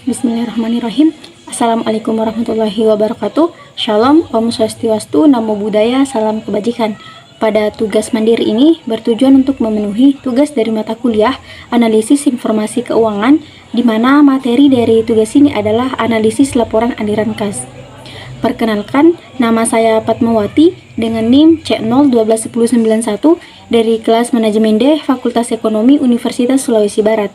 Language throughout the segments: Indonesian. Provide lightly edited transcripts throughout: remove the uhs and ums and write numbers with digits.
Bismillahirrahmanirrahim. Assalamualaikum warahmatullahi wabarakatuh. Shalom, Om Swastiastu, Namo Buddhaya, salam kebajikan. Pada tugas mandiri ini bertujuan untuk memenuhi tugas dari mata kuliah analisis informasi keuangan, di mana materi dari tugas ini adalah analisis laporan aliran kas. Perkenalkan, nama saya Patmawati dengan NIM C0121091 dari kelas Manajemen D Fakultas Ekonomi Universitas Sulawesi Barat.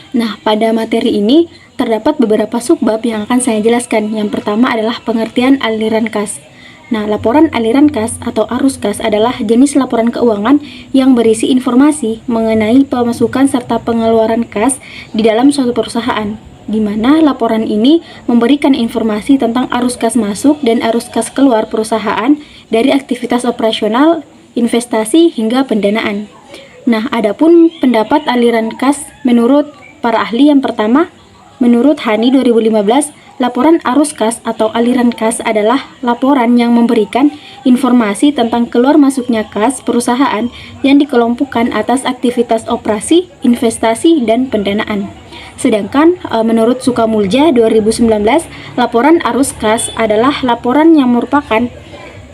Nah, pada materi ini terdapat beberapa subbab yang akan saya jelaskan. Yang pertama adalah pengertian aliran kas. Nah, laporan aliran kas atau arus kas adalah jenis laporan keuangan yang berisi informasi mengenai pemasukan serta pengeluaran kas di dalam suatu perusahaan, di mana laporan ini memberikan informasi tentang arus kas masuk dan arus kas keluar perusahaan dari aktivitas operasional, investasi, hingga pendanaan. Nah, adapun pendapat aliran kas menurut para ahli, yang pertama, menurut Hani 2015, laporan arus kas atau aliran kas adalah laporan yang memberikan informasi tentang keluar masuknya kas perusahaan yang dikelompokkan atas aktivitas operasi, investasi, dan pendanaan. Sedangkan menurut Sukamulja 2019, laporan arus kas adalah laporan yang merupakan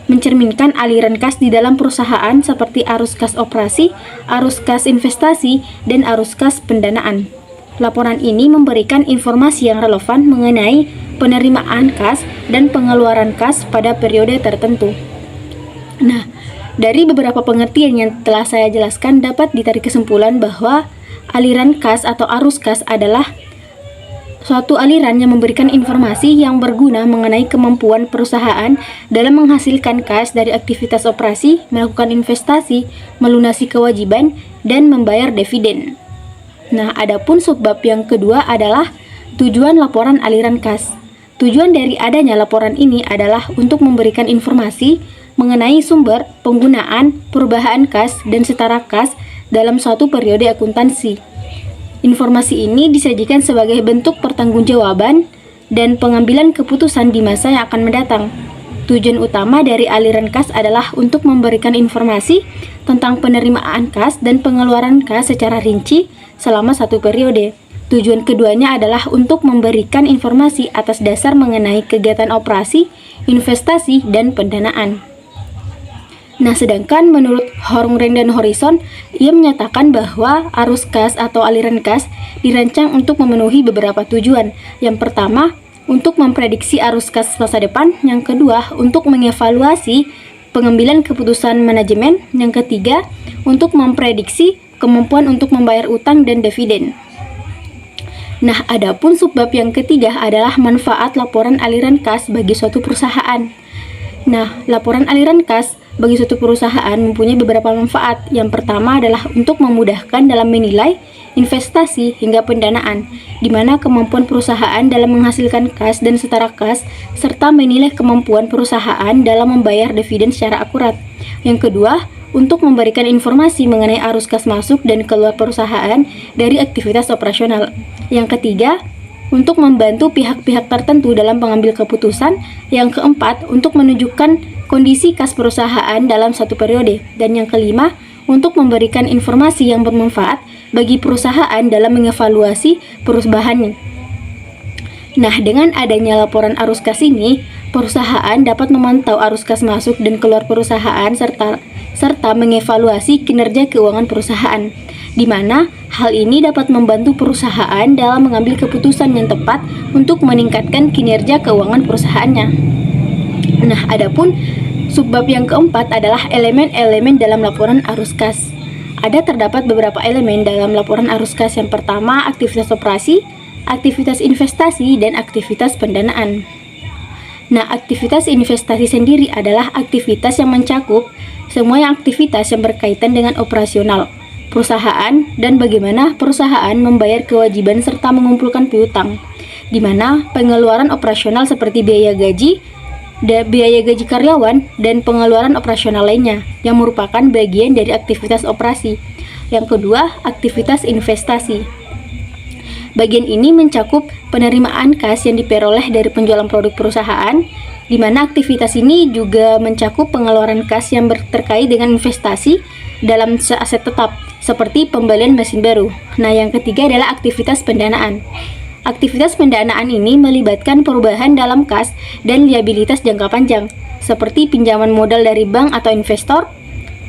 mencerminkan aliran kas di dalam perusahaan seperti arus kas operasi, arus kas investasi, dan arus kas pendanaan. Laporan ini memberikan informasi yang relevan mengenai penerimaan kas dan pengeluaran kas pada periode tertentu. Nah, dari beberapa pengertian yang telah saya jelaskan dapat ditarik kesimpulan bahwa aliran kas atau arus kas adalah suatu aliran yang memberikan informasi yang berguna mengenai kemampuan perusahaan dalam menghasilkan kas dari aktivitas operasi, melakukan investasi, melunasi kewajiban, dan membayar dividen. Nah, adapun subbab yang kedua adalah tujuan laporan aliran kas. Tujuan dari adanya laporan ini adalah untuk memberikan informasi mengenai sumber, penggunaan, perubahan kas, dan setara kas dalam suatu periode akuntansi. Informasi ini disajikan sebagai bentuk pertanggungjawaban dan pengambilan keputusan di masa yang akan mendatang. Tujuan utama dari aliran kas adalah untuk memberikan informasi tentang penerimaan kas dan pengeluaran kas secara rinci selama satu periode. Tujuan keduanya adalah untuk memberikan informasi atas dasar mengenai kegiatan operasi, investasi, dan pendanaan. Nah, sedangkan menurut Horngren dan Horizon, ia menyatakan bahwa arus kas atau aliran kas dirancang untuk memenuhi beberapa tujuan. Yang pertama, untuk memprediksi arus kas masa depan. Yang kedua, untuk mengevaluasi pengambilan keputusan manajemen. Yang ketiga, untuk memprediksi kemampuan untuk membayar utang dan dividen. Nah, adapun subbab yang ketiga adalah manfaat laporan aliran kas bagi suatu perusahaan. Nah, laporan aliran kas bagi suatu perusahaan mempunyai beberapa manfaat. Yang pertama adalah untuk memudahkan dalam menilai investasi hingga pendanaan, di mana kemampuan perusahaan dalam menghasilkan kas dan setara kas, serta menilai kemampuan perusahaan dalam membayar dividen secara akurat. Yang kedua, untuk memberikan informasi mengenai arus kas masuk dan keluar perusahaan dari aktivitas operasional. Yang ketiga, untuk membantu pihak-pihak tertentu dalam pengambil keputusan. Yang keempat, untuk menunjukkan kondisi kas perusahaan dalam satu periode. Dan yang kelima, untuk memberikan informasi yang bermanfaat bagi perusahaan dalam mengevaluasi perubahan. Nah, dengan adanya laporan arus kas ini, perusahaan dapat memantau arus kas masuk dan keluar perusahaan serta mengevaluasi kinerja keuangan perusahaan, di mana hal ini dapat membantu perusahaan dalam mengambil keputusan yang tepat untuk meningkatkan kinerja keuangan perusahaannya. Nah, adapun subbab yang keempat adalah elemen-elemen dalam laporan arus kas. Terdapat beberapa elemen dalam laporan arus kas. Yang pertama, aktivitas operasi, aktivitas investasi, dan aktivitas pendanaan. Nah, aktivitas investasi sendiri adalah aktivitas yang mencakup semua aktivitas yang berkaitan dengan operasional perusahaan dan bagaimana perusahaan membayar kewajiban serta mengumpulkan piutang, di mana pengeluaran operasional seperti biaya gaji karyawan, dan pengeluaran operasional lainnya yang merupakan bagian dari aktivitas operasi. Yang kedua, aktivitas investasi. Bagian ini mencakup penerimaan kas yang diperoleh dari penjualan produk perusahaan, di mana aktivitas ini juga mencakup pengeluaran kas yang terkait dengan investasi dalam aset tetap, seperti pembelian mesin baru. Nah, yang ketiga adalah aktivitas pendanaan. Aktivitas pendanaan ini melibatkan perubahan dalam kas dan liabilitas jangka panjang, seperti pinjaman modal dari bank atau investor,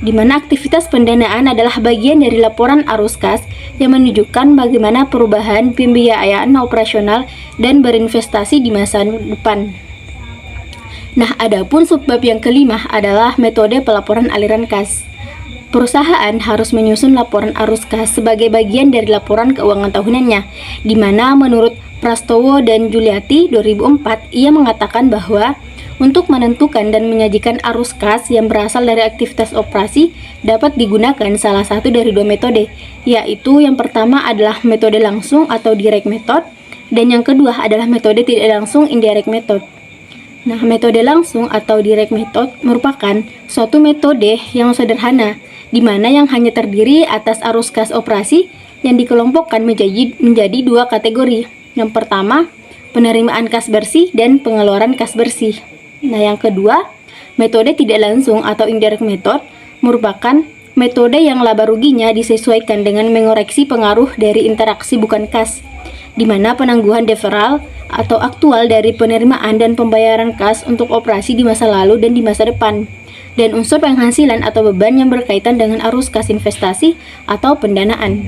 di mana aktivitas pendanaan adalah bagian dari laporan arus kas yang menunjukkan bagaimana perubahan pembiayaan operasional dan berinvestasi di masa depan. Nah, adapun subbab yang kelima adalah metode pelaporan aliran kas. Perusahaan harus menyusun laporan arus kas sebagai bagian dari laporan keuangan tahunannya, di mana menurut Prastowo dan Juliati 2004, ia mengatakan bahwa untuk menentukan dan menyajikan arus kas yang berasal dari aktivitas operasi dapat digunakan salah satu dari dua metode, yaitu yang pertama adalah metode langsung atau direct method, dan yang kedua adalah metode tidak langsung indirect method. Nah, metode langsung atau direct method merupakan suatu metode yang sederhana, di mana yang hanya terdiri atas arus kas operasi yang dikelompokkan menjadi dua kategori. Yang pertama, penerimaan kas bersih dan pengeluaran kas bersih. Nah, yang kedua, metode tidak langsung atau indirect method merupakan metode yang laba ruginya disesuaikan dengan mengoreksi pengaruh dari interaksi bukan kas, di mana penangguhan deferral atau aktual dari penerimaan dan pembayaran kas untuk operasi di masa lalu dan di masa depan, dan unsur penghasilan atau beban yang berkaitan dengan arus kas investasi atau pendanaan.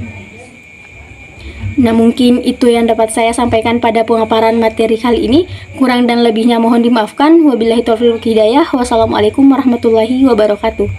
Nah, mungkin itu yang dapat saya sampaikan pada pemaparan materi kali ini. Kurang dan lebihnya mohon dimaafkan. Wabillahi taufiq wal hidayah. Wassalamualaikum warahmatullahi wabarakatuh.